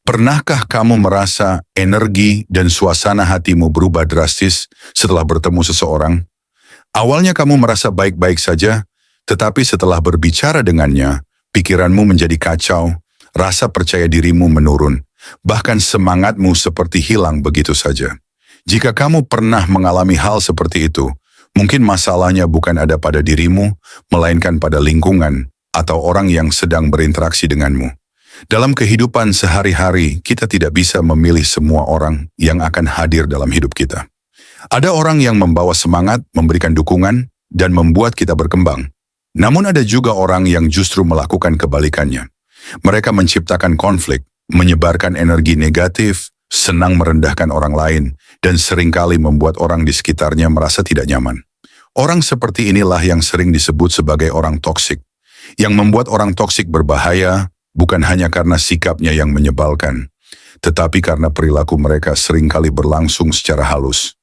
Pernahkah kamu merasa energi dan suasana hatimu berubah drastis setelah bertemu seseorang? Awalnya kamu merasa baik-baik saja, tetapi setelah berbicara dengannya, pikiranmu menjadi kacau, rasa percaya dirimu menurun, bahkan semangatmu seperti hilang begitu saja. Jika kamu pernah mengalami hal seperti itu, mungkin masalahnya bukan ada pada dirimu, melainkan pada lingkungan atau orang yang sedang berinteraksi denganmu. Dalam kehidupan sehari-hari, kita tidak bisa memilih semua orang yang akan hadir dalam hidup kita. Ada orang yang membawa semangat, memberikan dukungan, dan membuat kita berkembang. Namun ada juga orang yang justru melakukan kebalikannya. Mereka menciptakan konflik, menyebarkan energi negatif, senang merendahkan orang lain, dan seringkali membuat orang di sekitarnya merasa tidak nyaman. Orang seperti inilah yang sering disebut sebagai orang toksik. Yang membuat orang toksik berbahaya, bukan hanya karena sikapnya yang menyebalkan, tetapi karena perilaku mereka seringkali berlangsung secara halus.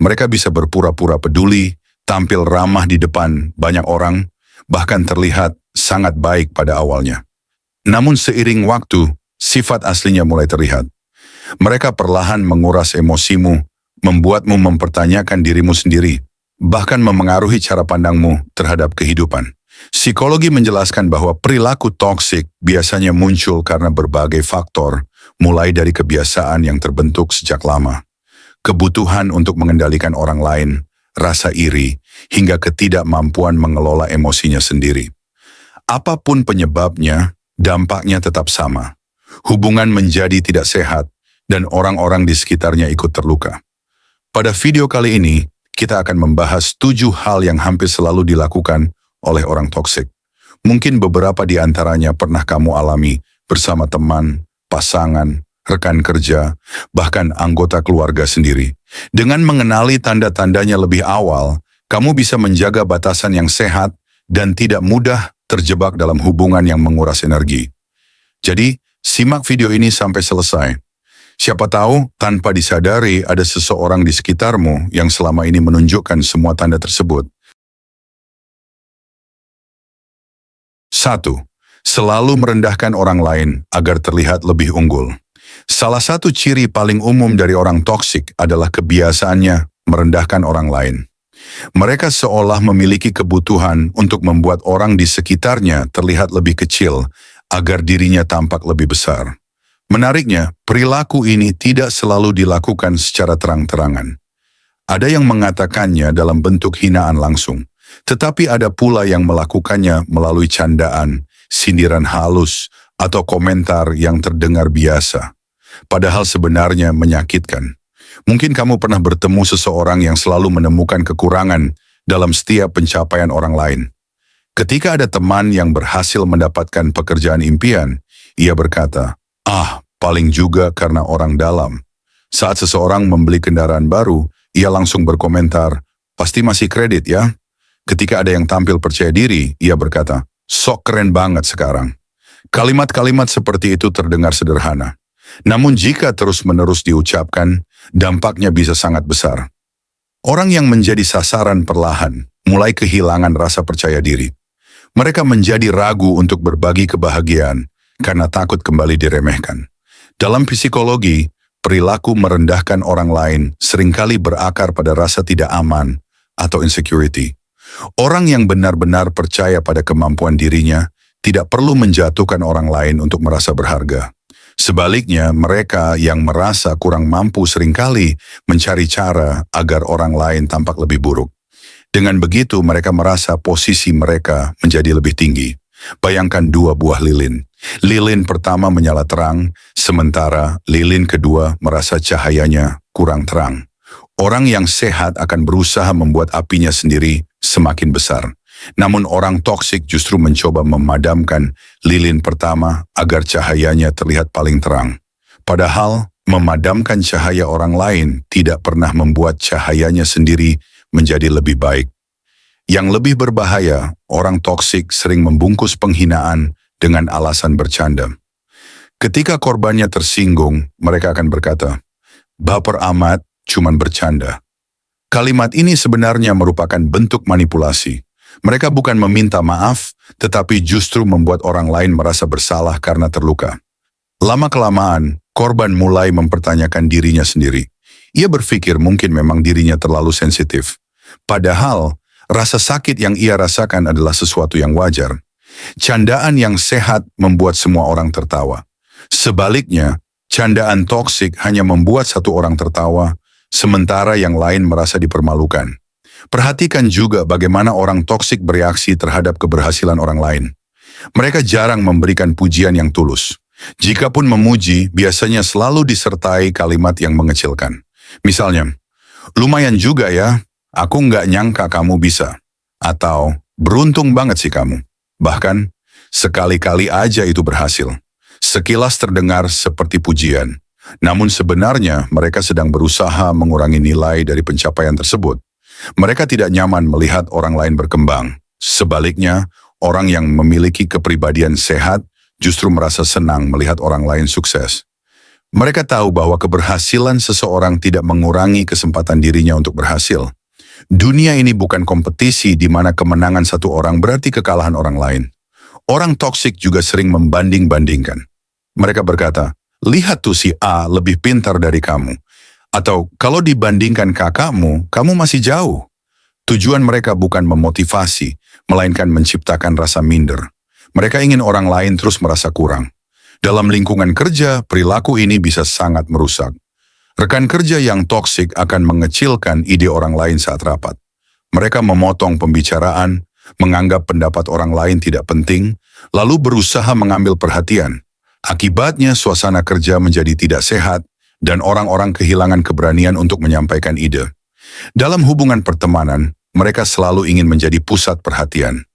Mereka bisa berpura-pura peduli, tampil ramah di depan banyak orang, bahkan terlihat sangat baik pada awalnya. Namun seiring waktu, sifat aslinya mulai terlihat. Mereka perlahan menguras emosimu, membuatmu mempertanyakan dirimu sendiri, bahkan memengaruhi cara pandangmu terhadap kehidupan. Psikologi menjelaskan bahwa perilaku toksik biasanya muncul karena berbagai faktor, mulai dari kebiasaan yang terbentuk sejak lama, kebutuhan untuk mengendalikan orang lain, rasa iri, hingga ketidakmampuan mengelola emosinya sendiri. Apapun penyebabnya, dampaknya tetap sama. Hubungan menjadi tidak sehat, dan orang-orang di sekitarnya ikut terluka. Pada video kali ini, kita akan membahas 7 hal yang hampir selalu dilakukan oleh orang toksik. Mungkin beberapa di antaranya pernah kamu alami bersama teman, pasangan, rekan kerja, bahkan anggota keluarga sendiri. Dengan mengenali tanda-tandanya lebih awal, kamu bisa menjaga batasan yang sehat dan tidak mudah terjebak dalam hubungan yang menguras energi. Jadi, simak video ini sampai selesai. Siapa tahu, tanpa disadari ada seseorang di sekitarmu yang selama ini menunjukkan semua tanda tersebut. 1. Selalu merendahkan orang lain agar terlihat lebih unggul. Salah satu ciri paling umum dari orang toksik adalah kebiasaannya merendahkan orang lain. Mereka seolah memiliki kebutuhan untuk membuat orang di sekitarnya terlihat lebih kecil agar dirinya tampak lebih besar. Menariknya, perilaku ini tidak selalu dilakukan secara terang-terangan. Ada yang mengatakannya dalam bentuk hinaan langsung. Tetapi ada pula yang melakukannya melalui candaan, sindiran halus, atau komentar yang terdengar biasa. Padahal sebenarnya menyakitkan. Mungkin kamu pernah bertemu seseorang yang selalu menemukan kekurangan dalam setiap pencapaian orang lain. Ketika ada teman yang berhasil mendapatkan pekerjaan impian, ia berkata, paling juga karena orang dalam. Saat seseorang membeli kendaraan baru, ia langsung berkomentar, pasti masih kredit ya? Ketika ada yang tampil percaya diri, ia berkata, sok keren banget sekarang. Kalimat-kalimat seperti itu terdengar sederhana. Namun jika terus-menerus diucapkan, dampaknya bisa sangat besar. Orang yang menjadi sasaran perlahan, mulai kehilangan rasa percaya diri. Mereka menjadi ragu untuk berbagi kebahagiaan, karena takut kembali diremehkan. Dalam psikologi, perilaku merendahkan orang lain seringkali berakar pada rasa tidak aman atau insecurity. Orang yang benar-benar percaya pada kemampuan dirinya tidak perlu menjatuhkan orang lain untuk merasa berharga. Sebaliknya, mereka yang merasa kurang mampu seringkali mencari cara agar orang lain tampak lebih buruk. Dengan begitu, mereka merasa posisi mereka menjadi lebih tinggi. Bayangkan 2 buah lilin. Lilin pertama menyala terang, sementara lilin kedua merasa cahayanya kurang terang. Orang yang sehat akan berusaha membuat apinya sendiri semakin besar. Namun orang toksik justru mencoba memadamkan lilin pertama agar cahayanya terlihat paling terang. Padahal memadamkan cahaya orang lain tidak pernah membuat cahayanya sendiri menjadi lebih baik. Yang lebih berbahaya, orang toksik sering membungkus penghinaan dengan alasan bercanda. Ketika korbannya tersinggung, mereka akan berkata, "Baper amat, cuman bercanda." Kalimat ini sebenarnya merupakan bentuk manipulasi. Mereka bukan meminta maaf, tetapi justru membuat orang lain merasa bersalah karena terluka. Lama-kelamaan, Korban mulai mempertanyakan dirinya sendiri. Ia berpikir mungkin memang dirinya terlalu sensitif. Padahal, rasa sakit yang ia rasakan adalah sesuatu yang wajar. Candaan yang sehat membuat semua orang tertawa. Sebaliknya, candaan toksik hanya membuat satu orang tertawa, sementara yang lain merasa dipermalukan. Perhatikan juga bagaimana orang toksik bereaksi terhadap keberhasilan orang lain. Mereka jarang memberikan pujian yang tulus. Jikapun memuji, biasanya selalu disertai kalimat yang mengecilkan. Misalnya, lumayan juga ya, aku nggak nyangka kamu bisa. Atau, beruntung banget sih kamu. Bahkan, sekali-kali aja itu berhasil. Sekilas terdengar seperti pujian. Namun sebenarnya mereka sedang berusaha mengurangi nilai dari pencapaian tersebut. Mereka tidak nyaman melihat orang lain berkembang. Sebaliknya, orang yang memiliki kepribadian sehat justru merasa senang melihat orang lain sukses. Mereka tahu bahwa keberhasilan seseorang tidak mengurangi kesempatan dirinya untuk berhasil. Dunia ini bukan kompetisi di mana kemenangan satu orang berarti kekalahan orang lain. Orang toksik juga sering membanding-bandingkan. Mereka berkata, lihat tuh si A lebih pintar dari kamu. Atau kalau dibandingkan kakakmu, kamu masih jauh. Tujuan mereka bukan memotivasi, melainkan menciptakan rasa minder. Mereka ingin orang lain terus merasa kurang. Dalam lingkungan kerja, perilaku ini bisa sangat merusak. Rekan kerja yang toksik akan mengecilkan ide orang lain saat rapat. Mereka memotong pembicaraan, menganggap pendapat orang lain tidak penting, lalu berusaha mengambil perhatian. Akibatnya suasana kerja menjadi tidak sehat, dan orang-orang kehilangan keberanian untuk menyampaikan ide. Dalam hubungan pertemanan, mereka selalu ingin menjadi pusat perhatian.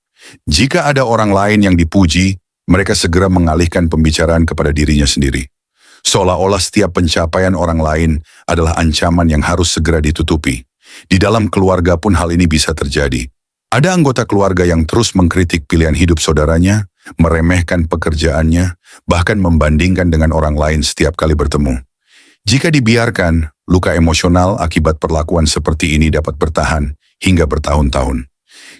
Jika ada orang lain yang dipuji, mereka segera mengalihkan pembicaraan kepada dirinya sendiri. Seolah-olah setiap pencapaian orang lain adalah ancaman yang harus segera ditutupi. Di dalam keluarga pun hal ini bisa terjadi. Ada anggota keluarga yang terus mengkritik pilihan hidup saudaranya, meremehkan pekerjaannya, bahkan membandingkan dengan orang lain setiap kali bertemu. Jika dibiarkan, luka emosional akibat perlakuan seperti ini dapat bertahan hingga bertahun-tahun.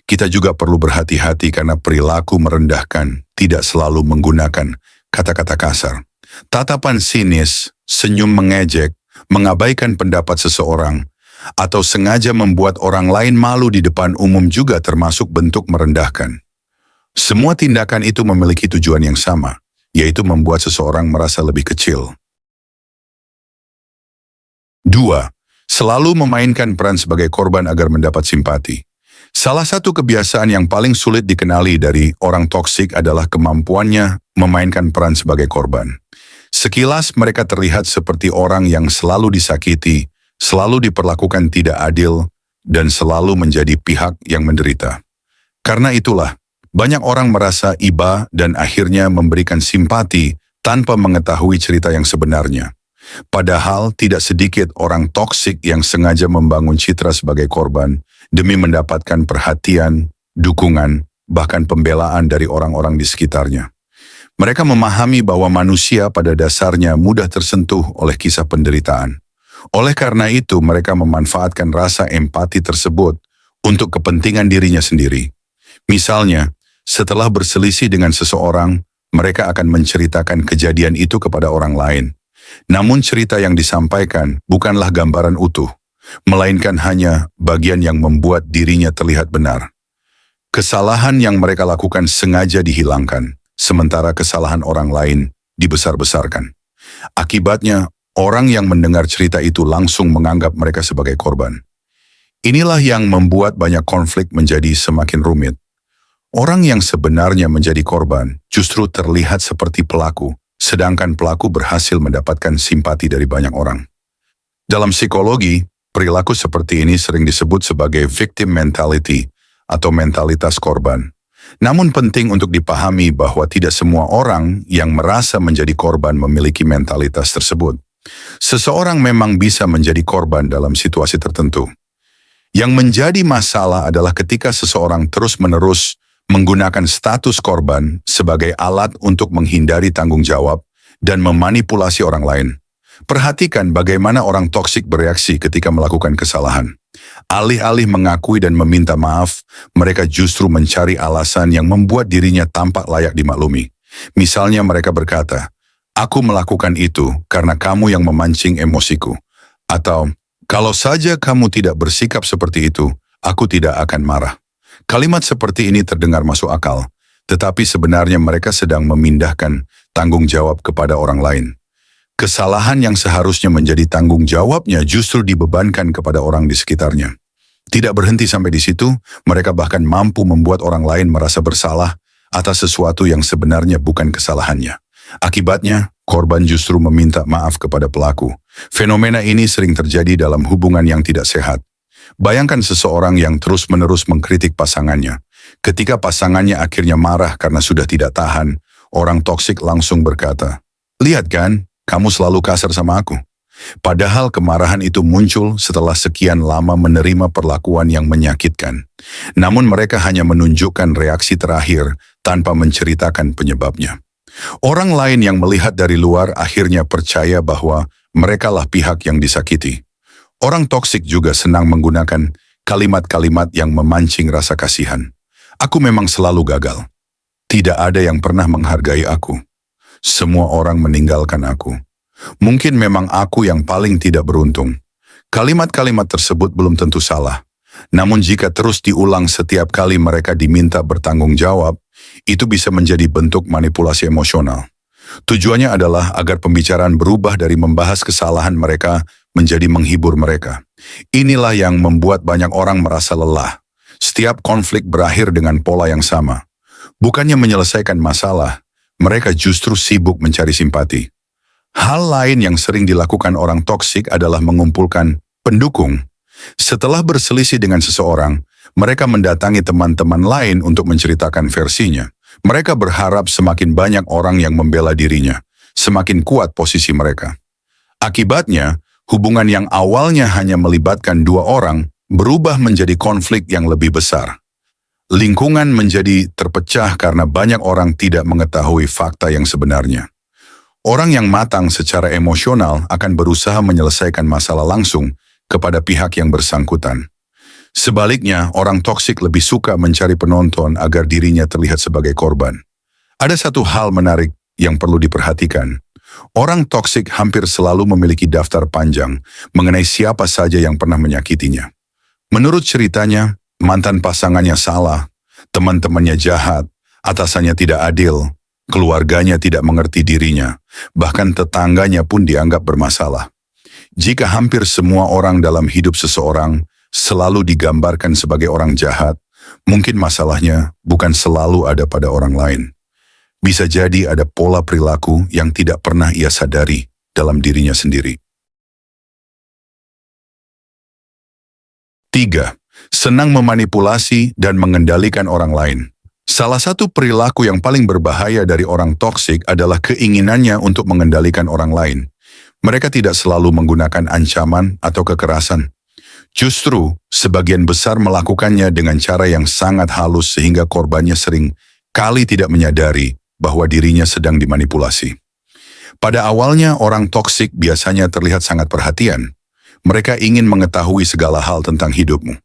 Kita juga perlu berhati-hati karena perilaku merendahkan tidak selalu menggunakan kata-kata kasar. Tatapan sinis, senyum mengejek, mengabaikan pendapat seseorang, atau sengaja membuat orang lain malu di depan umum juga termasuk bentuk merendahkan. Semua tindakan itu memiliki tujuan yang sama, yaitu membuat seseorang merasa lebih kecil. 2. Selalu memainkan peran sebagai korban agar mendapat simpati. Salah satu kebiasaan yang paling sulit dikenali dari orang toksik adalah kemampuannya memainkan peran sebagai korban. Sekilas mereka terlihat seperti orang yang selalu disakiti, selalu diperlakukan tidak adil, dan selalu menjadi pihak yang menderita. Karena itulah, banyak orang merasa iba dan akhirnya memberikan simpati tanpa mengetahui cerita yang sebenarnya. Padahal tidak sedikit orang toksik yang sengaja membangun citra sebagai korban demi mendapatkan perhatian, dukungan, bahkan pembelaan dari orang-orang di sekitarnya. Mereka memahami bahwa manusia pada dasarnya mudah tersentuh oleh kisah penderitaan. Oleh karena itu, mereka memanfaatkan rasa empati tersebut untuk kepentingan dirinya sendiri. Misalnya, setelah berselisih dengan seseorang, mereka akan menceritakan kejadian itu kepada orang lain. Namun cerita yang disampaikan bukanlah gambaran utuh, melainkan hanya bagian yang membuat dirinya terlihat benar. Kesalahan yang mereka lakukan sengaja dihilangkan, sementara kesalahan orang lain dibesar-besarkan. Akibatnya, orang yang mendengar cerita itu langsung menganggap mereka sebagai korban. Inilah yang membuat banyak konflik menjadi semakin rumit. Orang yang sebenarnya menjadi korban justru terlihat seperti pelaku, sedangkan pelaku berhasil mendapatkan simpati dari banyak orang. Dalam psikologi, perilaku seperti ini sering disebut sebagai victim mentality atau mentalitas korban. Namun penting untuk dipahami bahwa tidak semua orang yang merasa menjadi korban memiliki mentalitas tersebut. Seseorang memang bisa menjadi korban dalam situasi tertentu. Yang menjadi masalah adalah ketika seseorang terus-menerus menggunakan status korban sebagai alat untuk menghindari tanggung jawab dan memanipulasi orang lain. Perhatikan bagaimana orang toksik bereaksi ketika melakukan kesalahan. Alih-alih mengakui dan meminta maaf, mereka justru mencari alasan yang membuat dirinya tampak layak dimaklumi. Misalnya mereka berkata, Aku melakukan itu karena kamu yang memancing emosiku. Atau, kalau saja kamu tidak bersikap seperti itu, aku tidak akan marah. Kalimat seperti ini terdengar masuk akal, tetapi sebenarnya mereka sedang memindahkan tanggung jawab kepada orang lain. Kesalahan yang seharusnya menjadi tanggung jawabnya justru dibebankan kepada orang di sekitarnya. Tidak berhenti sampai di situ, mereka bahkan mampu membuat orang lain merasa bersalah atas sesuatu yang sebenarnya bukan kesalahannya. Akibatnya, korban justru meminta maaf kepada pelaku. Fenomena ini sering terjadi dalam hubungan yang tidak sehat. Bayangkan seseorang yang terus-menerus mengkritik pasangannya. Ketika pasangannya akhirnya marah karena sudah tidak tahan, orang toksik langsung berkata, "Lihat kan, kamu selalu kasar sama aku." Padahal kemarahan itu muncul setelah sekian lama menerima perlakuan yang menyakitkan. Namun mereka hanya menunjukkan reaksi terakhir tanpa menceritakan penyebabnya. Orang lain yang melihat dari luar akhirnya percaya bahwa merekalah pihak yang disakiti. Orang toksik juga senang menggunakan kalimat-kalimat yang memancing rasa kasihan. "Aku memang selalu gagal. Tidak ada yang pernah menghargai aku. Semua orang meninggalkan aku. Mungkin memang aku yang paling tidak beruntung." Kalimat-kalimat tersebut belum tentu salah. Namun jika terus diulang setiap kali mereka diminta bertanggung jawab, itu bisa menjadi bentuk manipulasi emosional. Tujuannya adalah agar pembicaraan berubah dari membahas kesalahan mereka menjadi menghibur mereka. Inilah yang membuat banyak orang merasa lelah. Setiap konflik berakhir dengan pola yang sama. Bukannya menyelesaikan masalah, mereka justru sibuk mencari simpati. Hal lain yang sering dilakukan orang toksik adalah mengumpulkan pendukung. Setelah berselisih dengan seseorang, mereka mendatangi teman-teman lain untuk menceritakan versinya. Mereka berharap semakin banyak orang yang membela dirinya, semakin kuat posisi mereka. Akibatnya, hubungan yang awalnya hanya melibatkan dua orang berubah menjadi konflik yang lebih besar. Lingkungan menjadi terpecah karena banyak orang tidak mengetahui fakta yang sebenarnya. Orang yang matang secara emosional akan berusaha menyelesaikan masalah langsung kepada pihak yang bersangkutan. Sebaliknya, orang toksik lebih suka mencari penonton agar dirinya terlihat sebagai korban. Ada satu hal menarik yang perlu diperhatikan. Orang toksik hampir selalu memiliki daftar panjang mengenai siapa saja yang pernah menyakitinya. Menurut ceritanya, mantan pasangannya salah, teman-temannya jahat, atasannya tidak adil, keluarganya tidak mengerti dirinya, bahkan tetangganya pun dianggap bermasalah. Jika hampir semua orang dalam hidup seseorang selalu digambarkan sebagai orang jahat, mungkin masalahnya bukan selalu ada pada orang lain. Bisa jadi ada pola perilaku yang tidak pernah ia sadari dalam dirinya sendiri. 3. Senang memanipulasi dan mengendalikan orang lain. Salah satu perilaku yang paling berbahaya dari orang toksik adalah keinginannya untuk mengendalikan orang lain. Mereka tidak selalu menggunakan ancaman atau kekerasan. Justru, sebagian besar melakukannya dengan cara yang sangat halus sehingga korbannya sering kali tidak menyadari bahwa dirinya sedang dimanipulasi. Pada awalnya, orang toksik biasanya terlihat sangat perhatian. Mereka ingin mengetahui segala hal tentang hidupmu.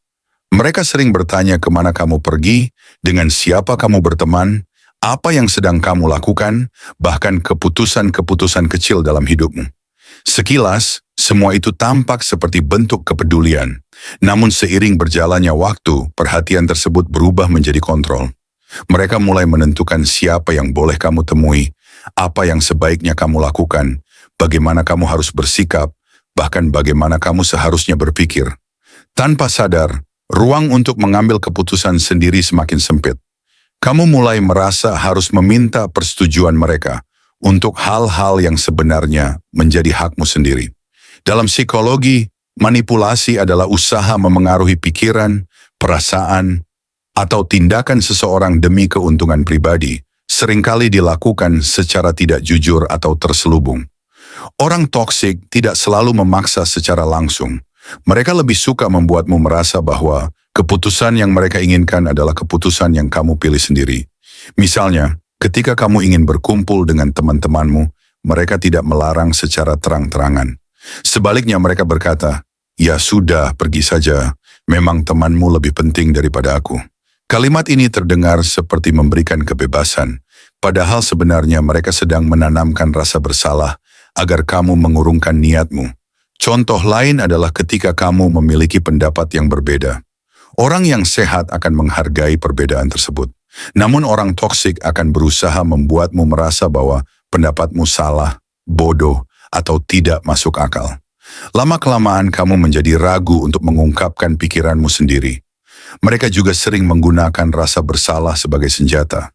Mereka sering bertanya kemana kamu pergi, dengan siapa kamu berteman, apa yang sedang kamu lakukan, bahkan keputusan-keputusan kecil dalam hidupmu. Sekilas, semua itu tampak seperti bentuk kepedulian. Namun seiring berjalannya waktu, perhatian tersebut berubah menjadi kontrol. Mereka mulai menentukan siapa yang boleh kamu temui, apa yang sebaiknya kamu lakukan, bagaimana kamu harus bersikap, bahkan bagaimana kamu seharusnya berpikir. Tanpa sadar, ruang untuk mengambil keputusan sendiri semakin sempit. Kamu mulai merasa harus meminta persetujuan mereka untuk hal-hal yang sebenarnya menjadi hakmu sendiri. Dalam psikologi, manipulasi adalah usaha memengaruhi pikiran, perasaan, atau tindakan seseorang demi keuntungan pribadi, seringkali dilakukan secara tidak jujur atau terselubung. Orang toksik tidak selalu memaksa secara langsung. Mereka lebih suka membuatmu merasa bahwa keputusan yang mereka inginkan adalah keputusan yang kamu pilih sendiri. Misalnya, ketika kamu ingin berkumpul dengan teman-temanmu, mereka tidak melarang secara terang-terangan. Sebaliknya mereka berkata, "Ya sudah, pergi saja, memang temanmu lebih penting daripada aku." Kalimat ini terdengar seperti memberikan kebebasan, Padahal sebenarnya mereka sedang menanamkan rasa bersalah agar kamu mengurungkan niatmu. Contoh lain adalah ketika kamu memiliki pendapat yang berbeda. Orang yang sehat akan menghargai perbedaan tersebut. Namun orang toksik akan berusaha membuatmu merasa bahwa pendapatmu salah, bodoh, atau tidak masuk akal. Lama-kelamaan kamu menjadi ragu untuk mengungkapkan pikiranmu sendiri. Mereka juga sering menggunakan rasa bersalah sebagai senjata.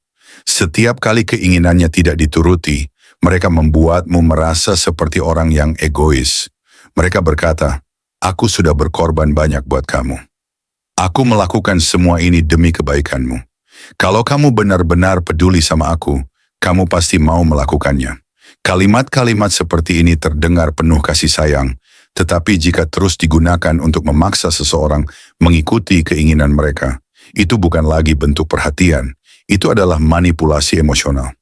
Setiap kali keinginannya tidak dituruti, mereka membuatmu merasa seperti orang yang egois. Mereka berkata, "Aku sudah berkorban banyak buat kamu. Aku melakukan semua ini demi kebaikanmu. Kalau kamu benar-benar peduli sama aku, kamu pasti mau melakukannya." Kalimat-kalimat seperti ini terdengar penuh kasih sayang, tetapi jika terus digunakan untuk memaksa seseorang mengikuti keinginan mereka, itu bukan lagi bentuk perhatian. Itu adalah manipulasi emosional.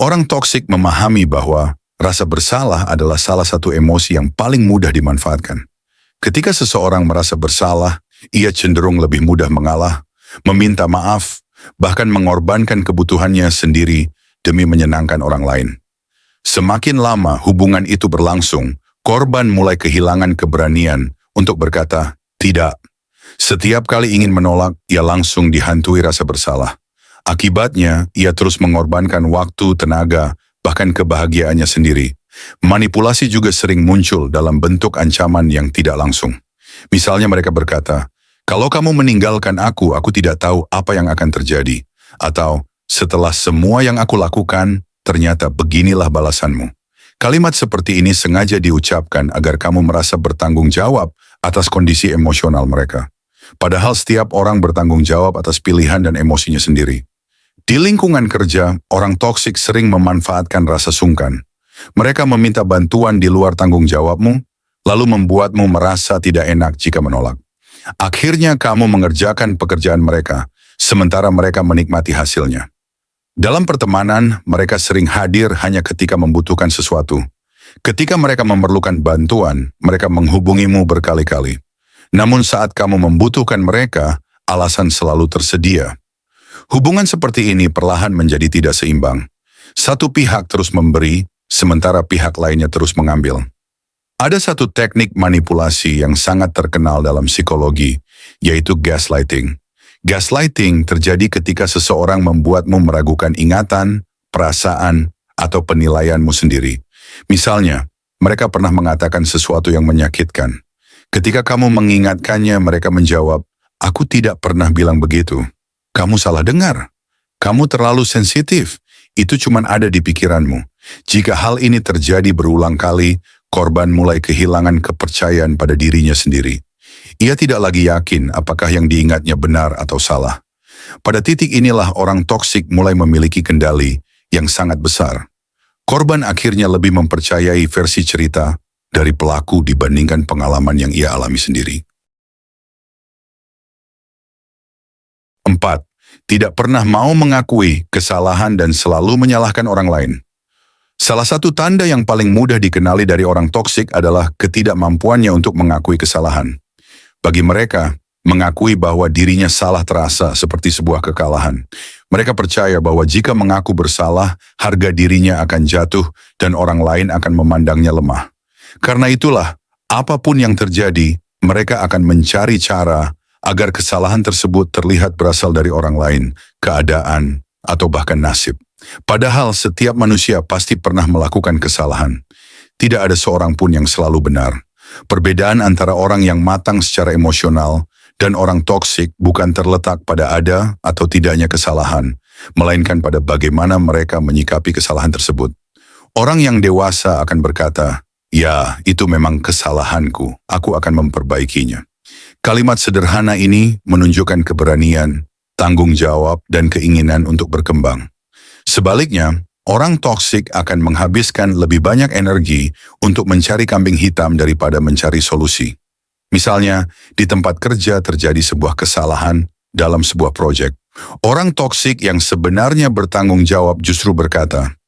Orang toksik memahami bahwa rasa bersalah adalah salah satu emosi yang paling mudah dimanfaatkan. Ketika seseorang merasa bersalah, ia cenderung lebih mudah mengalah, meminta maaf, bahkan mengorbankan kebutuhannya sendiri demi menyenangkan orang lain. Semakin lama hubungan itu berlangsung, korban mulai kehilangan keberanian untuk berkata, "Tidak." Setiap kali ingin menolak, ia langsung dihantui rasa bersalah. Akibatnya, ia terus mengorbankan waktu, tenaga, bahkan kebahagiaannya sendiri. Manipulasi juga sering muncul dalam bentuk ancaman yang tidak langsung. Misalnya mereka berkata, "Kalau kamu meninggalkan aku tidak tahu apa yang akan terjadi." Atau, "Setelah semua yang aku lakukan, ternyata beginilah balasanmu." Kalimat seperti ini sengaja diucapkan agar kamu merasa bertanggung jawab atas kondisi emosional mereka. Padahal setiap orang bertanggung jawab atas pilihan dan emosinya sendiri. Di lingkungan kerja, orang toksik sering memanfaatkan rasa sungkan. Mereka meminta bantuan di luar tanggung jawabmu, lalu membuatmu merasa tidak enak jika menolak. Akhirnya kamu mengerjakan pekerjaan mereka, sementara mereka menikmati hasilnya. Dalam pertemanan, mereka sering hadir hanya ketika membutuhkan sesuatu. Ketika mereka memerlukan bantuan, mereka menghubungimu berkali-kali. Namun saat kamu membutuhkan mereka, alasan selalu tersedia. Hubungan seperti ini perlahan menjadi tidak seimbang. Satu pihak terus memberi, sementara pihak lainnya terus mengambil. Ada satu teknik manipulasi yang sangat terkenal dalam psikologi, yaitu gaslighting. Gaslighting terjadi ketika seseorang membuatmu meragukan ingatan, perasaan, atau penilaianmu sendiri. Misalnya, mereka pernah mengatakan sesuatu yang menyakitkan. Ketika kamu mengingatkannya, mereka menjawab, "Aku tidak pernah bilang begitu. Kamu salah dengar. Kamu terlalu sensitif. Itu cuma ada di pikiranmu." Jika hal ini terjadi berulang kali, korban mulai kehilangan kepercayaan pada dirinya sendiri. Ia tidak lagi yakin apakah yang diingatnya benar atau salah. Pada titik inilah orang toksik mulai memiliki kendali yang sangat besar. Korban akhirnya lebih mempercayai versi cerita dari pelaku dibandingkan pengalaman yang ia alami sendiri. 4. Tidak pernah mau mengakui kesalahan dan selalu menyalahkan orang lain. Salah satu tanda yang paling mudah dikenali dari orang toksik adalah ketidakmampuannya untuk mengakui kesalahan. Bagi mereka, mengakui bahwa dirinya salah terasa seperti sebuah kekalahan. Mereka percaya bahwa jika mengaku bersalah, harga dirinya akan jatuh dan orang lain akan memandangnya lemah. Karena itulah, apapun yang terjadi, mereka akan mencari cara agar kesalahan tersebut terlihat berasal dari orang lain, keadaan, atau bahkan nasib. Padahal setiap manusia pasti pernah melakukan kesalahan. Tidak ada seorang pun yang selalu benar. Perbedaan antara orang yang matang secara emosional dan orang toksik bukan terletak pada ada atau tidaknya kesalahan, melainkan pada bagaimana mereka menyikapi kesalahan tersebut. Orang yang dewasa akan berkata, "Ya, itu memang kesalahanku, aku akan memperbaikinya." Kalimat sederhana ini menunjukkan keberanian, tanggung jawab, dan keinginan untuk berkembang. Sebaliknya, orang toksik akan menghabiskan lebih banyak energi untuk mencari kambing hitam daripada mencari solusi. Misalnya, di tempat kerja terjadi sebuah kesalahan dalam sebuah proyek. Orang toksik yang sebenarnya bertanggung jawab justru berkata,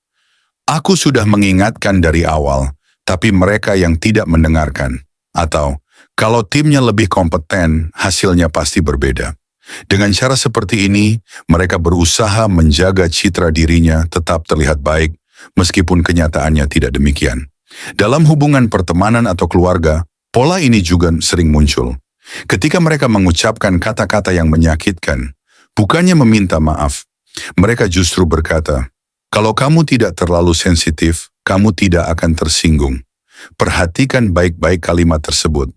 "Aku sudah mengingatkan dari awal, tapi mereka yang tidak mendengarkan." Atau, "Kalau timnya lebih kompeten, hasilnya pasti berbeda." Dengan cara seperti ini, mereka berusaha menjaga citra dirinya tetap terlihat baik, meskipun kenyataannya tidak demikian. Dalam hubungan pertemanan atau keluarga, pola ini juga sering muncul. Ketika mereka mengucapkan kata-kata yang menyakitkan, bukannya meminta maaf, mereka justru berkata, "Kalau kamu tidak terlalu sensitif, kamu tidak akan tersinggung." Perhatikan baik-baik kalimat tersebut.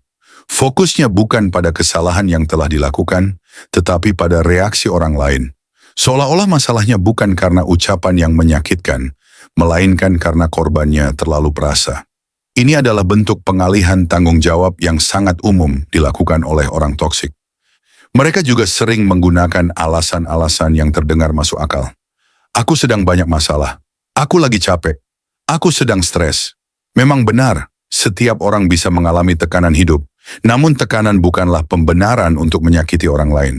Fokusnya bukan pada kesalahan yang telah dilakukan, tetapi pada reaksi orang lain. Seolah-olah masalahnya bukan karena ucapan yang menyakitkan, melainkan karena korbannya terlalu perasa. Ini adalah bentuk pengalihan tanggung jawab yang sangat umum dilakukan oleh orang toksik. Mereka juga sering menggunakan alasan-alasan yang terdengar masuk akal. "Aku sedang banyak masalah. Aku lagi capek. Aku sedang stres." Memang benar, setiap orang bisa mengalami tekanan hidup. Namun tekanan bukanlah pembenaran untuk menyakiti orang lain.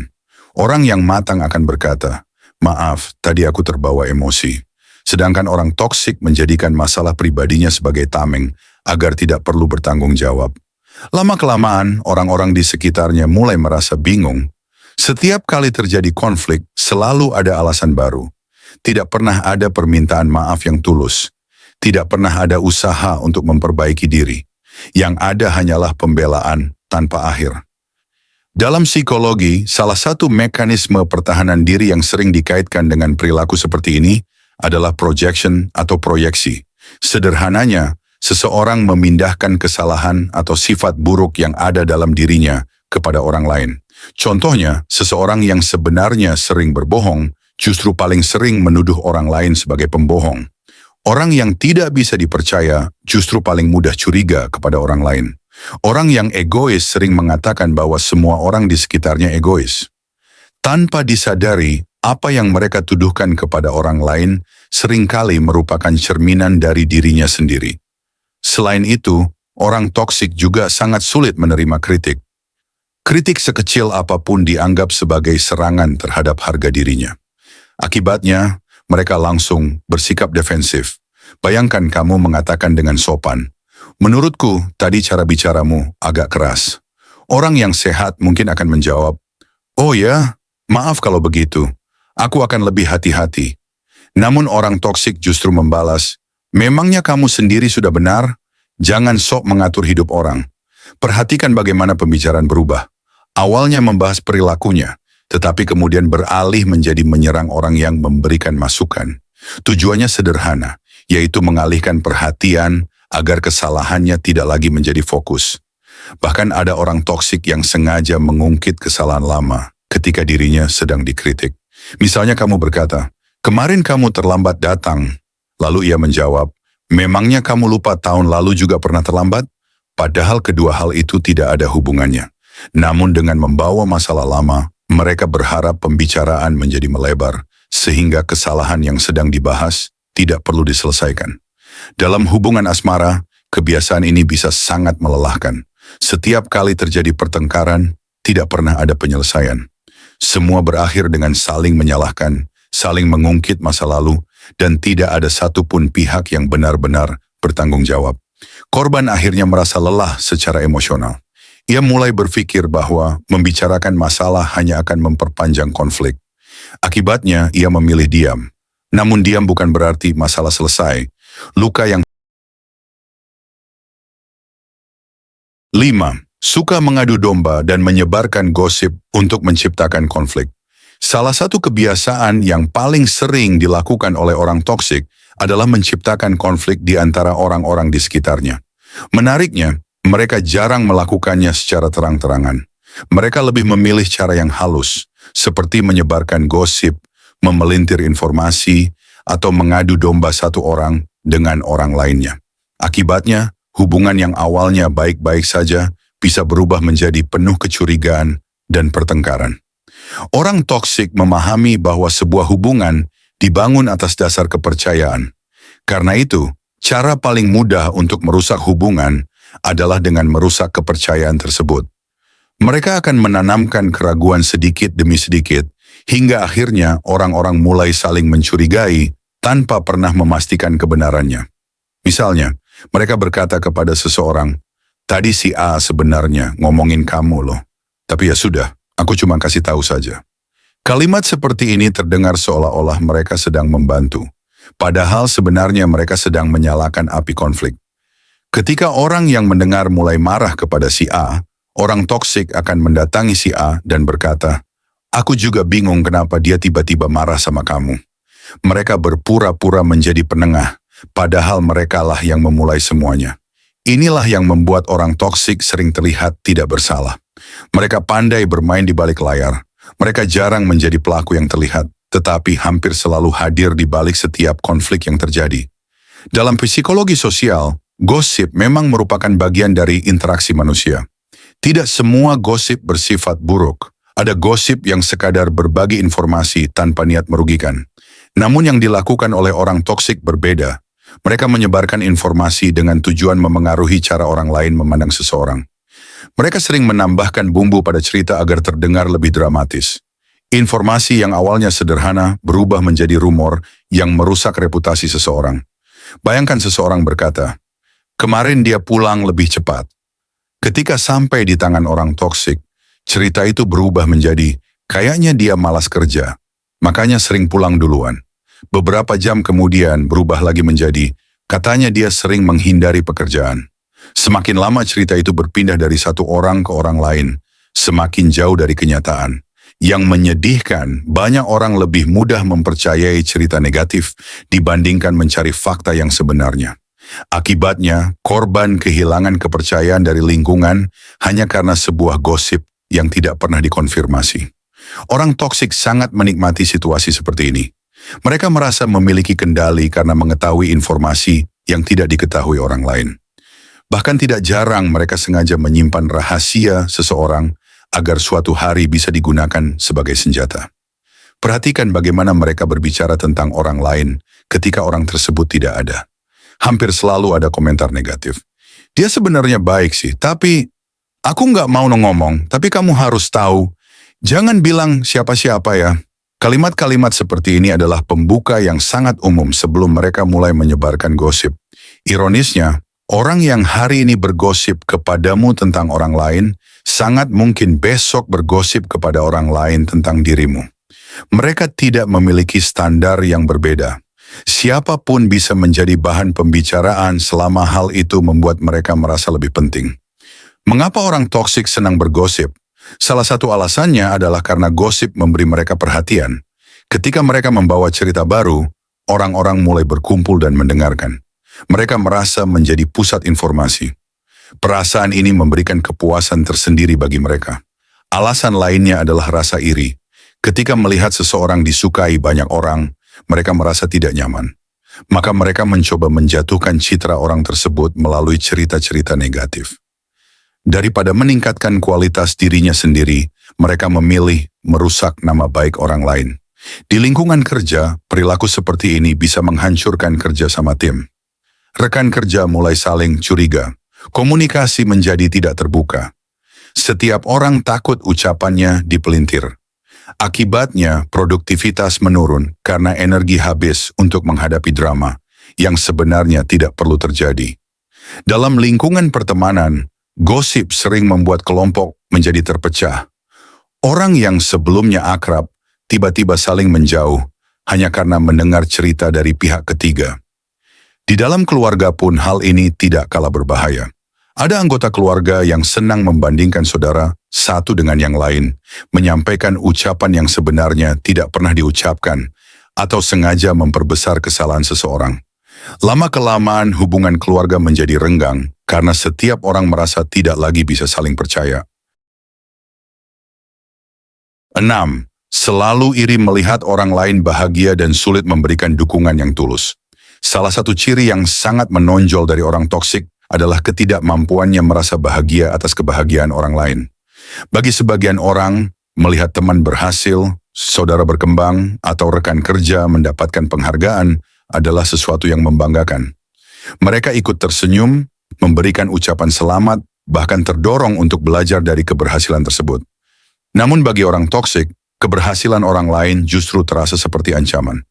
Orang yang matang akan berkata, "Maaf, tadi aku terbawa emosi." Sedangkan orang toksik menjadikan masalah pribadinya sebagai tameng agar tidak perlu bertanggung jawab. Lama-kelamaan, orang-orang di sekitarnya mulai merasa bingung. Setiap kali terjadi konflik, selalu ada alasan baru. Tidak pernah ada permintaan maaf yang tulus. Tidak pernah ada usaha untuk memperbaiki diri. Yang ada hanyalah pembelaan tanpa akhir. Dalam psikologi, salah satu mekanisme pertahanan diri yang sering dikaitkan dengan perilaku seperti ini adalah projection atau proyeksi. Sederhananya, seseorang memindahkan kesalahan atau sifat buruk yang ada dalam dirinya kepada orang lain. Contohnya, seseorang yang sebenarnya sering berbohong, justru paling sering menuduh orang lain sebagai pembohong. Orang yang tidak bisa dipercaya justru paling mudah curiga kepada orang lain. Orang yang egois sering mengatakan bahwa semua orang di sekitarnya egois. Tanpa disadari, apa yang mereka tuduhkan kepada orang lain seringkali merupakan cerminan dari dirinya sendiri. Selain itu, orang toksik juga sangat sulit menerima kritik. Kritik sekecil apapun dianggap sebagai serangan terhadap harga dirinya. Akibatnya, mereka langsung bersikap defensif. Bayangkan kamu mengatakan dengan sopan, "Menurutku, tadi cara bicaramu agak keras." Orang yang sehat mungkin akan menjawab, "Oh ya, maaf kalau begitu. Aku akan lebih hati-hati." Namun orang toksik justru membalas, "Memangnya kamu sendiri sudah benar? Jangan sok mengatur hidup orang." Perhatikan bagaimana pembicaraan berubah. Awalnya membahas perilakunya, tetapi kemudian beralih menjadi menyerang orang yang memberikan masukan. Tujuannya sederhana, yaitu mengalihkan perhatian agar kesalahannya tidak lagi menjadi fokus. Bahkan ada orang toksik yang sengaja mengungkit kesalahan lama ketika dirinya sedang dikritik. Misalnya kamu berkata, "Kemarin kamu terlambat datang." Lalu ia menjawab, "Memangnya kamu lupa tahun lalu juga pernah terlambat?" Padahal kedua hal itu tidak ada hubungannya. Namun dengan membawa masalah lama, mereka berharap pembicaraan menjadi melebar, sehingga kesalahan yang sedang dibahas tidak perlu diselesaikan. Dalam hubungan asmara, kebiasaan ini bisa sangat melelahkan. Setiap kali terjadi pertengkaran, tidak pernah ada penyelesaian. Semua berakhir dengan saling menyalahkan, saling mengungkit masa lalu, dan tidak ada satupun pihak yang benar-benar bertanggung jawab. Korban akhirnya merasa lelah secara emosional. Ia mulai berpikir bahwa membicarakan masalah hanya akan memperpanjang konflik. Akibatnya, ia memilih diam. Namun diam bukan berarti masalah selesai. Luka yang 5. Suka mengadu domba dan menyebarkan gosip untuk menciptakan konflik. Salah satu kebiasaan yang paling sering dilakukan oleh orang toksik adalah menciptakan konflik di antara orang-orang di sekitarnya. Menariknya, mereka jarang melakukannya secara terang-terangan. Mereka lebih memilih cara yang halus, seperti menyebarkan gosip, memelintir informasi, atau mengadu domba satu orang dengan orang lainnya. Akibatnya, hubungan yang awalnya baik-baik saja bisa berubah menjadi penuh kecurigaan dan pertengkaran. Orang toksik memahami bahwa sebuah hubungan dibangun atas dasar kepercayaan. Karena itu, cara paling mudah untuk merusak hubungan adalah dengan merusak kepercayaan tersebut. Mereka akan menanamkan keraguan sedikit demi sedikit, hingga akhirnya orang-orang mulai saling mencurigai tanpa pernah memastikan kebenarannya. Misalnya, mereka berkata kepada seseorang, "Tadi si A sebenarnya ngomongin kamu loh." Tapi ya sudah, Aku cuma kasih tahu saja. Kalimat seperti ini terdengar seolah-olah mereka sedang membantu. Padahal sebenarnya mereka sedang menyalakan api konflik. Ketika orang yang mendengar mulai marah kepada si A, orang toksik akan mendatangi si A dan berkata, "Aku juga bingung kenapa dia tiba-tiba marah sama kamu." Mereka berpura-pura menjadi penengah, padahal merekalah yang memulai semuanya. Inilah yang membuat orang toksik sering terlihat tidak bersalah. Mereka pandai bermain di balik layar. Mereka jarang menjadi pelaku yang terlihat, tetapi hampir selalu hadir di balik setiap konflik yang terjadi. Dalam psikologi sosial, gosip memang merupakan bagian dari interaksi manusia. Tidak semua gosip bersifat buruk. Ada gosip yang sekadar berbagi informasi tanpa niat merugikan. Namun yang dilakukan oleh orang toksik berbeda. Mereka menyebarkan informasi dengan tujuan memengaruhi cara orang lain memandang seseorang. Mereka sering menambahkan bumbu pada cerita agar terdengar lebih dramatis. Informasi yang awalnya sederhana berubah menjadi rumor yang merusak reputasi seseorang. Bayangkan seseorang berkata, "Kemarin dia pulang lebih cepat." Ketika sampai di tangan orang toksik, cerita itu berubah menjadi, "Kayaknya dia malas kerja, makanya sering pulang duluan." Beberapa jam kemudian berubah lagi menjadi, "Katanya dia sering menghindari pekerjaan." Semakin lama cerita itu berpindah dari satu orang ke orang lain, semakin jauh dari kenyataan. Yang menyedihkan, banyak orang lebih mudah mempercayai cerita negatif dibandingkan mencari fakta yang sebenarnya. Akibatnya, korban kehilangan kepercayaan dari lingkungan hanya karena sebuah gosip yang tidak pernah dikonfirmasi. Orang toksik sangat menikmati situasi seperti ini. Mereka merasa memiliki kendali karena mengetahui informasi yang tidak diketahui orang lain. Bahkan tidak jarang mereka sengaja menyimpan rahasia seseorang agar suatu hari bisa digunakan sebagai senjata. Perhatikan bagaimana mereka berbicara tentang orang lain ketika orang tersebut tidak ada. Hampir selalu ada komentar negatif. "Dia sebenarnya baik sih, tapi aku nggak mau ngomong, tapi kamu harus tahu. Jangan bilang siapa-siapa ya." Kalimat-kalimat seperti ini adalah pembuka yang sangat umum sebelum mereka mulai menyebarkan gosip. Ironisnya, orang yang hari ini bergosip kepadamu tentang orang lain, sangat mungkin besok bergosip kepada orang lain tentang dirimu. Mereka tidak memiliki standar yang berbeda. Siapapun bisa menjadi bahan pembicaraan selama hal itu membuat mereka merasa lebih penting. Mengapa orang toksik senang bergosip? Salah satu alasannya adalah karena gosip memberi mereka perhatian. Ketika mereka membawa cerita baru, orang-orang mulai berkumpul dan mendengarkan. Mereka merasa menjadi pusat informasi. Perasaan ini memberikan kepuasan tersendiri bagi mereka. Alasan lainnya adalah rasa iri. Ketika melihat seseorang disukai banyak orang, mereka merasa tidak nyaman. Maka mereka mencoba menjatuhkan citra orang tersebut melalui cerita-cerita negatif. Daripada meningkatkan kualitas dirinya sendiri, mereka memilih merusak nama baik orang lain. Di lingkungan kerja, perilaku seperti ini bisa menghancurkan kerja sama tim. Rekan kerja mulai saling curiga. Komunikasi menjadi tidak terbuka. Setiap orang takut ucapannya dipelintir. Akibatnya, produktivitas menurun karena energi habis untuk menghadapi drama yang sebenarnya tidak perlu terjadi. Dalam lingkungan pertemanan, gosip sering membuat kelompok menjadi terpecah. Orang yang sebelumnya akrab tiba-tiba saling menjauh hanya karena mendengar cerita dari pihak ketiga. Di dalam keluarga pun hal ini tidak kalah berbahaya. Ada anggota keluarga yang senang membandingkan saudara satu dengan yang lain, menyampaikan ucapan yang sebenarnya tidak pernah diucapkan, atau sengaja memperbesar kesalahan seseorang. Lama-kelamaan hubungan keluarga menjadi renggang karena setiap orang merasa tidak lagi bisa saling percaya. 6. Selalu iri melihat orang lain bahagia dan sulit memberikan dukungan yang tulus. Salah satu ciri yang sangat menonjol dari orang toksik adalah ketidakmampuannya merasa bahagia atas kebahagiaan orang lain. Bagi sebagian orang, melihat teman berhasil, saudara berkembang, atau rekan kerja mendapatkan penghargaan adalah sesuatu yang membanggakan. Mereka ikut tersenyum, memberikan ucapan selamat, bahkan terdorong untuk belajar dari keberhasilan tersebut. Namun bagi orang toksik, keberhasilan orang lain justru terasa seperti ancaman.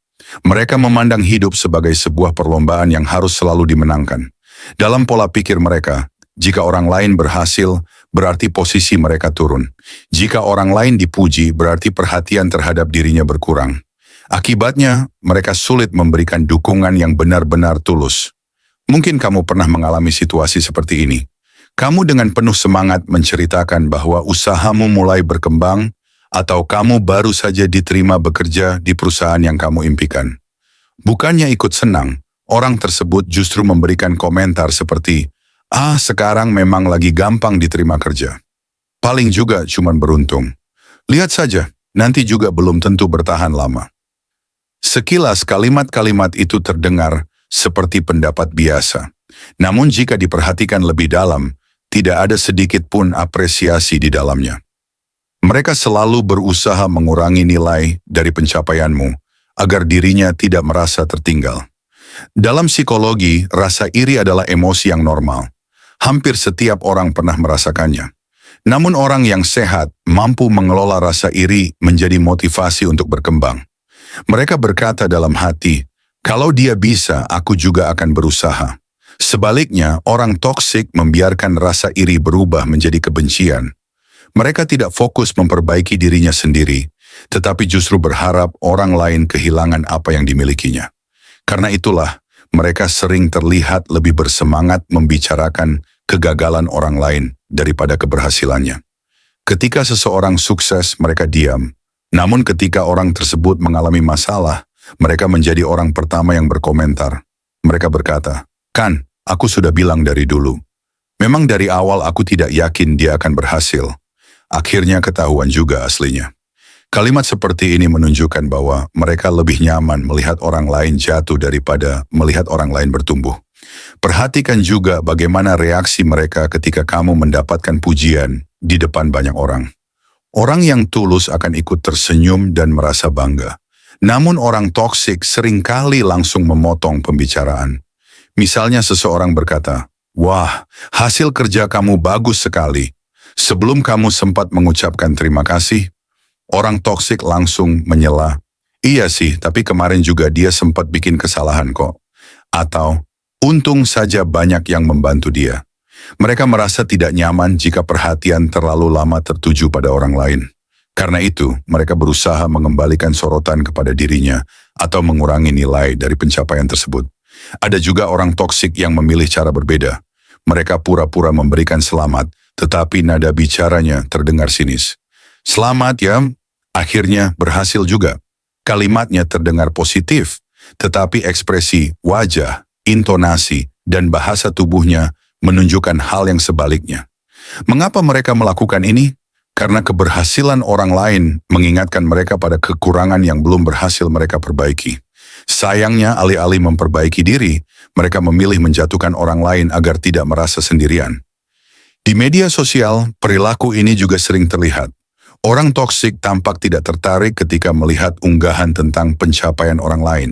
Mereka memandang hidup sebagai sebuah perlombaan yang harus selalu dimenangkan. Dalam pola pikir mereka, jika orang lain berhasil, berarti posisi mereka turun. Jika orang lain dipuji, berarti perhatian terhadap dirinya berkurang. Akibatnya, mereka sulit memberikan dukungan yang benar-benar tulus. Mungkin kamu pernah mengalami situasi seperti ini. Kamu dengan penuh semangat menceritakan bahwa usahamu mulai berkembang, atau kamu baru saja diterima bekerja di perusahaan yang kamu impikan. Bukannya ikut senang, orang tersebut justru memberikan komentar seperti, sekarang memang lagi gampang diterima kerja. Paling juga cuman beruntung. Lihat saja, nanti juga belum tentu bertahan lama. Sekilas kalimat-kalimat itu terdengar seperti pendapat biasa. Namun jika diperhatikan lebih dalam, tidak ada sedikit pun apresiasi di dalamnya. Mereka selalu berusaha mengurangi nilai dari pencapaianmu agar dirinya tidak merasa tertinggal. Dalam psikologi, rasa iri adalah emosi yang normal. Hampir setiap orang pernah merasakannya. Namun orang yang sehat mampu mengelola rasa iri menjadi motivasi untuk berkembang. Mereka berkata dalam hati, kalau dia bisa, aku juga akan berusaha. Sebaliknya, orang toksik membiarkan rasa iri berubah menjadi kebencian. Mereka tidak fokus memperbaiki dirinya sendiri, tetapi justru berharap orang lain kehilangan apa yang dimilikinya. Karena itulah, mereka sering terlihat lebih bersemangat membicarakan kegagalan orang lain daripada keberhasilannya. Ketika seseorang sukses, mereka diam. Namun ketika orang tersebut mengalami masalah, mereka menjadi orang pertama yang berkomentar. Mereka berkata, "Kan, aku sudah bilang dari dulu. Memang dari awal aku tidak yakin dia akan berhasil. Akhirnya ketahuan juga aslinya." Kalimat seperti ini menunjukkan bahwa mereka lebih nyaman melihat orang lain jatuh daripada melihat orang lain bertumbuh. Perhatikan juga bagaimana reaksi mereka ketika kamu mendapatkan pujian di depan banyak orang. Orang yang tulus akan ikut tersenyum dan merasa bangga. Namun orang toksik seringkali langsung memotong pembicaraan. Misalnya seseorang berkata, "Wah, hasil kerja kamu bagus sekali." Sebelum kamu sempat mengucapkan terima kasih, orang toksik langsung menyela, "Iya sih, tapi kemarin juga dia sempat bikin kesalahan kok." Atau, "Untung saja banyak yang membantu dia." Mereka merasa tidak nyaman jika perhatian terlalu lama tertuju pada orang lain. Karena itu, mereka berusaha mengembalikan sorotan kepada dirinya atau mengurangi nilai dari pencapaian tersebut. Ada juga orang toksik yang memilih cara berbeda. Mereka pura-pura memberikan selamat, tetapi nada bicaranya terdengar sinis. "Selamat ya, akhirnya berhasil juga." Kalimatnya terdengar positif, tetapi ekspresi wajah, intonasi, dan bahasa tubuhnya menunjukkan hal yang sebaliknya. Mengapa mereka melakukan ini? Karena keberhasilan orang lain mengingatkan mereka pada kekurangan yang belum berhasil mereka perbaiki. Sayangnya, alih-alih memperbaiki diri, mereka memilih menjatuhkan orang lain agar tidak merasa sendirian. Di media sosial, perilaku ini juga sering terlihat. Orang toksik tampak tidak tertarik ketika melihat unggahan tentang pencapaian orang lain.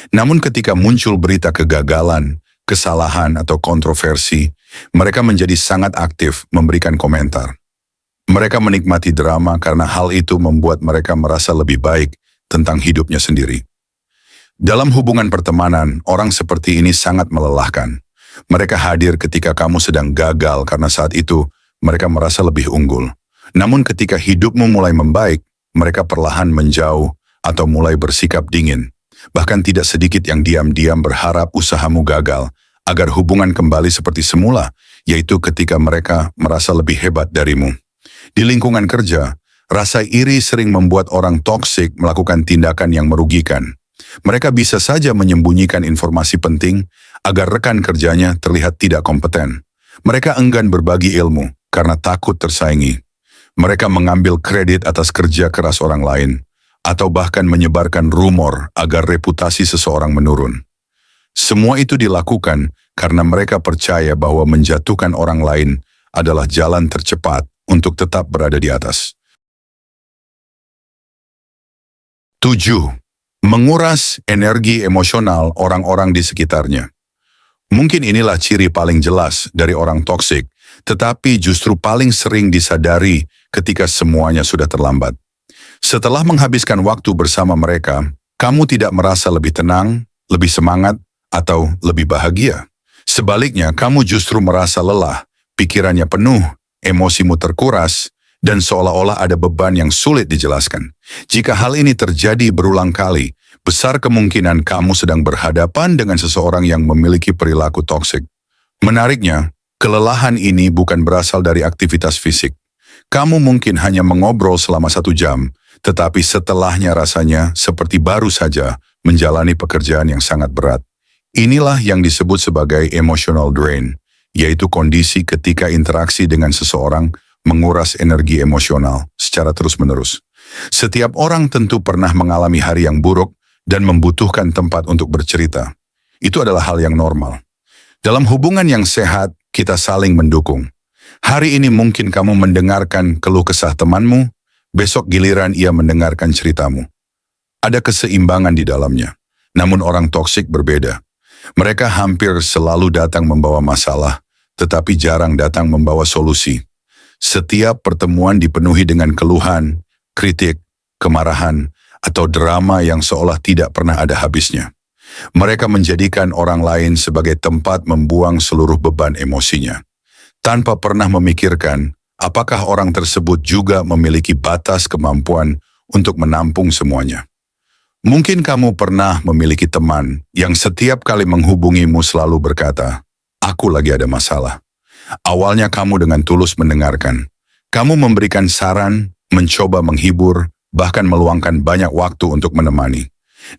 Namun ketika muncul berita kegagalan, kesalahan, atau kontroversi, mereka menjadi sangat aktif memberikan komentar. Mereka menikmati drama karena hal itu membuat mereka merasa lebih baik tentang hidupnya sendiri. Dalam hubungan pertemanan, orang seperti ini sangat melelahkan. Mereka hadir ketika kamu sedang gagal karena saat itu mereka merasa lebih unggul. Namun ketika hidupmu mulai membaik, mereka perlahan menjauh atau mulai bersikap dingin. Bahkan tidak sedikit yang diam-diam berharap usahamu gagal, agar hubungan kembali seperti semula, yaitu ketika mereka merasa lebih hebat darimu. Di lingkungan kerja, rasa iri sering membuat orang toksik melakukan tindakan yang merugikan. Mereka bisa saja menyembunyikan informasi penting agar rekan kerjanya terlihat tidak kompeten. Mereka enggan berbagi ilmu karena takut tersaingi. Mereka mengambil kredit atas kerja keras orang lain, atau bahkan menyebarkan rumor agar reputasi seseorang menurun. Semua itu dilakukan karena mereka percaya bahwa menjatuhkan orang lain adalah jalan tercepat untuk tetap berada di atas. 7. Menguras energi emosional orang-orang di sekitarnya. Mungkin inilah ciri paling jelas dari orang toksik, tetapi justru paling sering disadari ketika semuanya sudah terlambat. Setelah menghabiskan waktu bersama mereka, kamu tidak merasa lebih tenang, lebih semangat, atau lebih bahagia. Sebaliknya, kamu justru merasa lelah, pikirannya penuh, emosimu terkuras, dan seolah-olah ada beban yang sulit dijelaskan. Jika hal ini terjadi berulang kali, besar kemungkinan kamu sedang berhadapan dengan seseorang yang memiliki perilaku toksik. Menariknya, kelelahan ini bukan berasal dari aktivitas fisik. Kamu mungkin hanya mengobrol selama 1 jam, tetapi setelahnya rasanya seperti baru saja menjalani pekerjaan yang sangat berat. Inilah yang disebut sebagai emotional drain, yaitu kondisi ketika interaksi dengan seseorang menguras energi emosional secara terus-menerus. Setiap orang tentu pernah mengalami hari yang buruk dan membutuhkan tempat untuk bercerita. Itu adalah hal yang normal. Dalam hubungan yang sehat, kita saling mendukung. Hari ini mungkin kamu mendengarkan keluh kesah temanmu, besok giliran ia mendengarkan ceritamu. Ada keseimbangan di dalamnya. Namun orang toksik berbeda. Mereka hampir selalu datang membawa masalah, tetapi jarang datang membawa solusi. Setiap pertemuan dipenuhi dengan keluhan, kritik, kemarahan, atau drama yang seolah tidak pernah ada habisnya. Mereka menjadikan orang lain sebagai tempat membuang seluruh beban emosinya, tanpa pernah memikirkan apakah orang tersebut juga memiliki batas kemampuan untuk menampung semuanya. Mungkin kamu pernah memiliki teman yang setiap kali menghubungimu selalu berkata, "Aku lagi ada masalah." Awalnya kamu dengan tulus mendengarkan. Kamu memberikan saran, mencoba menghibur, bahkan meluangkan banyak waktu untuk menemani.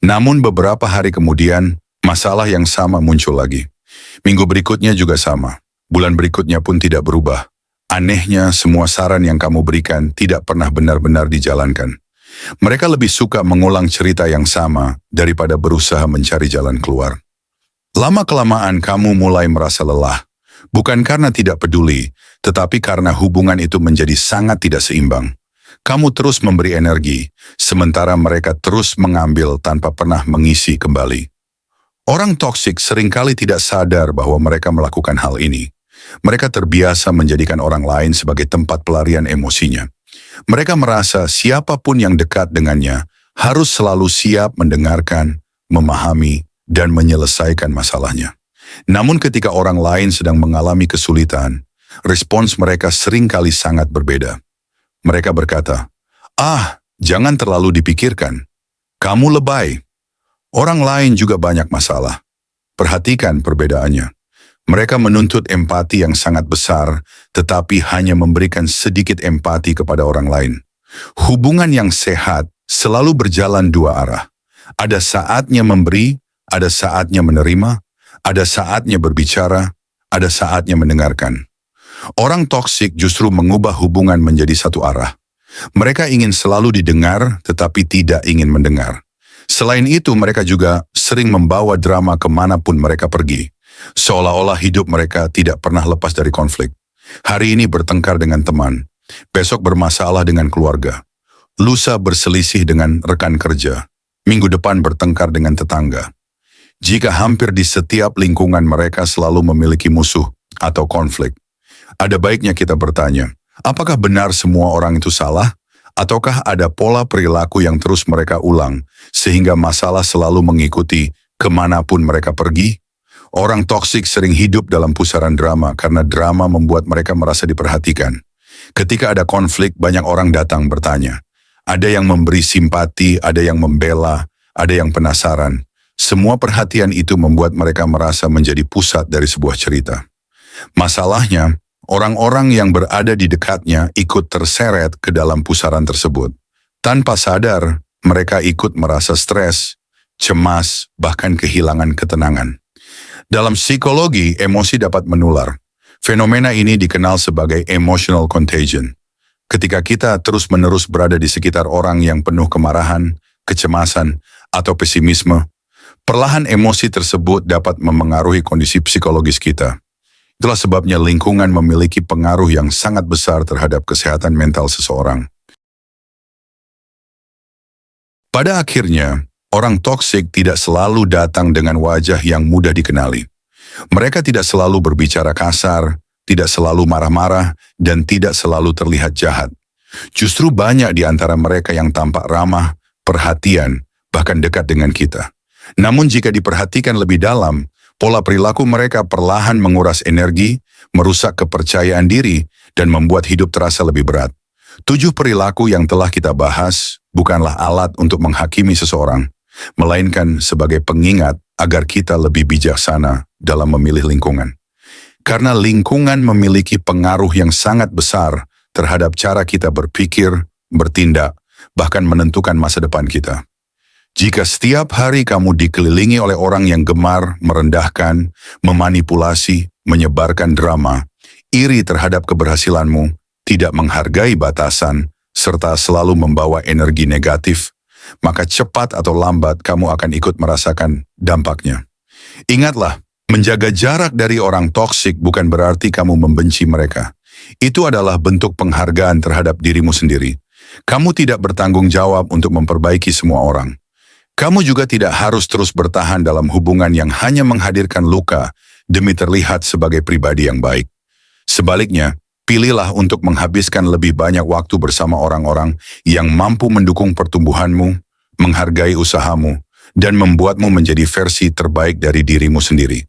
Namun beberapa hari kemudian, masalah yang sama muncul lagi. Minggu berikutnya juga sama. Bulan berikutnya pun tidak berubah. Anehnya, semua saran yang kamu berikan tidak pernah benar-benar dijalankan. Mereka lebih suka mengulang cerita yang sama daripada berusaha mencari jalan keluar. Lama-kelamaan kamu mulai merasa lelah. Bukan karena tidak peduli, tetapi karena hubungan itu menjadi sangat tidak seimbang. Kamu terus memberi energi, sementara mereka terus mengambil tanpa pernah mengisi kembali. Orang toksik seringkali tidak sadar bahwa mereka melakukan hal ini. Mereka terbiasa menjadikan orang lain sebagai tempat pelarian emosinya. Mereka merasa siapapun yang dekat dengannya harus selalu siap mendengarkan, memahami, dan menyelesaikan masalahnya. Namun ketika orang lain sedang mengalami kesulitan, respons mereka seringkali sangat berbeda. Mereka berkata, jangan terlalu dipikirkan. Kamu lebay. Orang lain juga banyak masalah. Perhatikan perbedaannya. Mereka menuntut empati yang sangat besar, tetapi hanya memberikan sedikit empati kepada orang lain. Hubungan yang sehat selalu berjalan 2 arah. Ada saatnya memberi, ada saatnya menerima, ada saatnya berbicara, ada saatnya mendengarkan. Orang toksik justru mengubah hubungan menjadi 1 arah. Mereka ingin selalu didengar, tetapi tidak ingin mendengar. Selain itu, mereka juga sering membawa drama kemanapun mereka pergi. Seolah-olah hidup mereka tidak pernah lepas dari konflik. Hari ini bertengkar dengan teman, besok bermasalah dengan keluarga, lusa berselisih dengan rekan kerja, minggu depan bertengkar dengan tetangga. Jika hampir di setiap lingkungan mereka selalu memiliki musuh atau konflik, ada baiknya kita bertanya, apakah benar semua orang itu salah? Ataukah ada pola perilaku yang terus mereka ulang, sehingga masalah selalu mengikuti kemanapun mereka pergi? Orang toksik sering hidup dalam pusaran drama karena drama membuat mereka merasa diperhatikan. Ketika ada konflik, banyak orang datang bertanya. Ada yang memberi simpati, ada yang membela, ada yang penasaran. Semua perhatian itu membuat mereka merasa menjadi pusat dari sebuah cerita. Masalahnya, orang-orang yang berada di dekatnya ikut terseret ke dalam pusaran tersebut. Tanpa sadar, mereka ikut merasa stres, cemas, bahkan kehilangan ketenangan. Dalam psikologi, emosi dapat menular. Fenomena ini dikenal sebagai emotional contagion. Ketika kita terus-menerus berada di sekitar orang yang penuh kemarahan, kecemasan, atau pesimisme, perlahan emosi tersebut dapat memengaruhi kondisi psikologis kita. Itulah sebabnya lingkungan memiliki pengaruh yang sangat besar terhadap kesehatan mental seseorang. Pada akhirnya, orang toksik tidak selalu datang dengan wajah yang mudah dikenali. Mereka tidak selalu berbicara kasar, tidak selalu marah-marah, dan tidak selalu terlihat jahat. Justru banyak di antara mereka yang tampak ramah, perhatian, bahkan dekat dengan kita. Namun jika diperhatikan lebih dalam, pola perilaku mereka perlahan menguras energi, merusak kepercayaan diri, dan membuat hidup terasa lebih berat. 7 perilaku yang telah kita bahas bukanlah alat untuk menghakimi seseorang, melainkan sebagai pengingat agar kita lebih bijaksana dalam memilih lingkungan. Karena lingkungan memiliki pengaruh yang sangat besar terhadap cara kita berpikir, bertindak, bahkan menentukan masa depan kita. Jika setiap hari kamu dikelilingi oleh orang yang gemar, merendahkan, memanipulasi, menyebarkan drama, iri terhadap keberhasilanmu, tidak menghargai batasan, serta selalu membawa energi negatif, maka cepat atau lambat kamu akan ikut merasakan dampaknya. Ingatlah, menjaga jarak dari orang toksik bukan berarti kamu membenci mereka. Itu adalah bentuk penghargaan terhadap dirimu sendiri. Kamu tidak bertanggung jawab untuk memperbaiki semua orang. Kamu juga tidak harus terus bertahan dalam hubungan yang hanya menghadirkan luka demi terlihat sebagai pribadi yang baik. Sebaliknya, pilihlah untuk menghabiskan lebih banyak waktu bersama orang-orang yang mampu mendukung pertumbuhanmu, menghargai usahamu, dan membuatmu menjadi versi terbaik dari dirimu sendiri.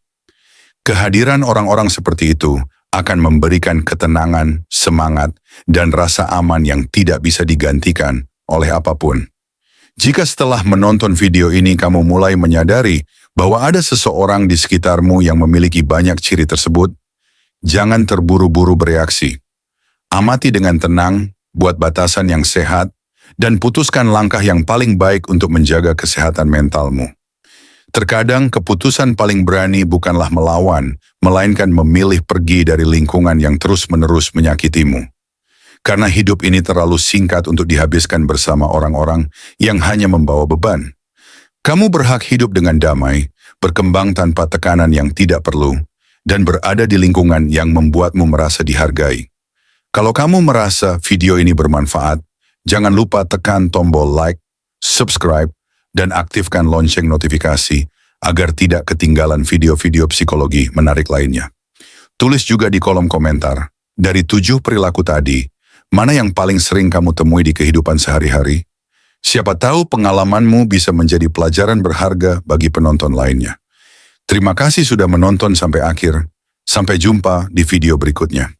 Kehadiran orang-orang seperti itu akan memberikan ketenangan, semangat, dan rasa aman yang tidak bisa digantikan oleh apapun. Jika setelah menonton video ini kamu mulai menyadari bahwa ada seseorang di sekitarmu yang memiliki banyak ciri tersebut, jangan terburu-buru bereaksi. Amati dengan tenang, buat batasan yang sehat, dan putuskan langkah yang paling baik untuk menjaga kesehatan mentalmu. Terkadang keputusan paling berani bukanlah melawan, melainkan memilih pergi dari lingkungan yang terus-menerus menyakitimu. Karena hidup ini terlalu singkat untuk dihabiskan bersama orang-orang yang hanya membawa beban. Kamu berhak hidup dengan damai, berkembang tanpa tekanan yang tidak perlu, dan berada di lingkungan yang membuatmu merasa dihargai. Kalau kamu merasa video ini bermanfaat, jangan lupa tekan tombol like, subscribe, dan aktifkan lonceng notifikasi agar tidak ketinggalan video-video psikologi menarik lainnya. Tulis juga di kolom komentar, dari 7 perilaku tadi, mana yang paling sering kamu temui di kehidupan sehari-hari? Siapa tahu pengalamanmu bisa menjadi pelajaran berharga bagi penonton lainnya. Terima kasih sudah menonton sampai akhir. Sampai jumpa di video berikutnya.